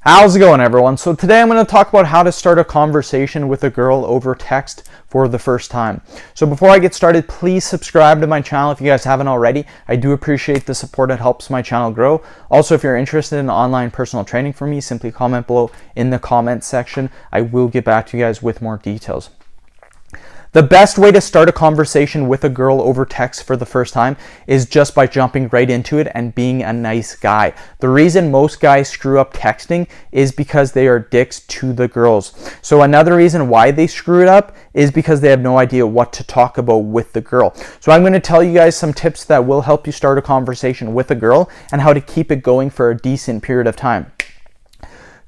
How's it going, everyone? So today I'm going to talk about how to start a conversation with a girl over text for the first time. So before I get started, please subscribe to my channel if you guys haven't already. I do appreciate the support. It helps my channel grow. Also, if you're interested in online personal training from me, simply comment below in the comment section. I will get back to you guys with more details. The best way to start a conversation with a girl over text for the first time is just by jumping right into it and being a nice guy. The reason most guys screw up texting is because they are dicks to the girls. So another reason why they screw it up is because they have no idea what to talk about with the girl. So I'm going to tell you guys some tips that will help you start a conversation with a girl and how to keep it going for a decent period of time.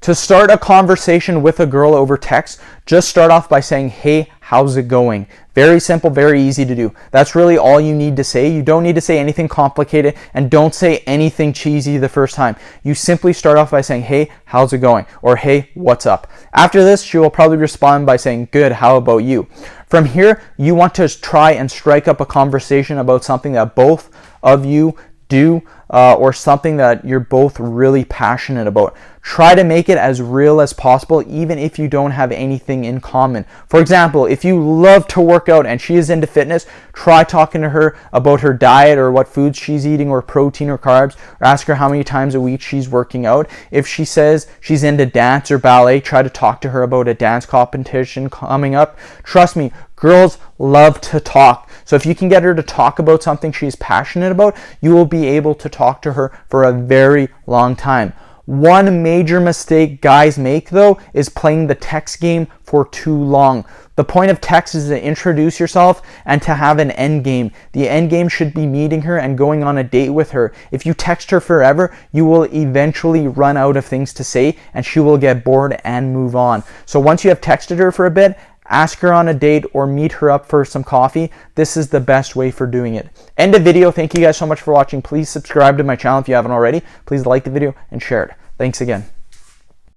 To start a conversation with a girl over text, just start off by saying, "Hey, how's it going?" Very simple, very easy to do. That's really all you need to say. You don't need to say anything complicated, and don't say anything cheesy the first time. You simply start off by saying, "Hey, how's it going?" or "Hey, what's up?" After this, she will probably respond by saying, "Good, how about you?" From here, you want to try and strike up a conversation about something that both of you do or something that you're both really passionate about. Try to make it as real as possible, even if you don't have anything in common. For example, if you love to work out and she is into fitness, try talking to her about her diet or what foods she's eating or protein or carbs, or ask her how many times a week she's working out. If she says she's into dance or ballet, try to talk to her about a dance competition coming up. Trust me, girls love to talk. So if you can get her to talk about something she's passionate about, you will be able to talk to her for a very long time. One major mistake guys make, though, is playing the text game for too long. The point of text is to introduce yourself and to have an end game. The end game should be meeting her and going on a date with her. If you text her forever, you will eventually run out of things to say and she will get bored and move on. So once you have texted her for a bit, ask her on a date or meet her up for some coffee. This is the best way for doing it. End of video. Thank you guys so much for watching. Please subscribe to my channel if you haven't already. Please like the video and share it. Thanks again.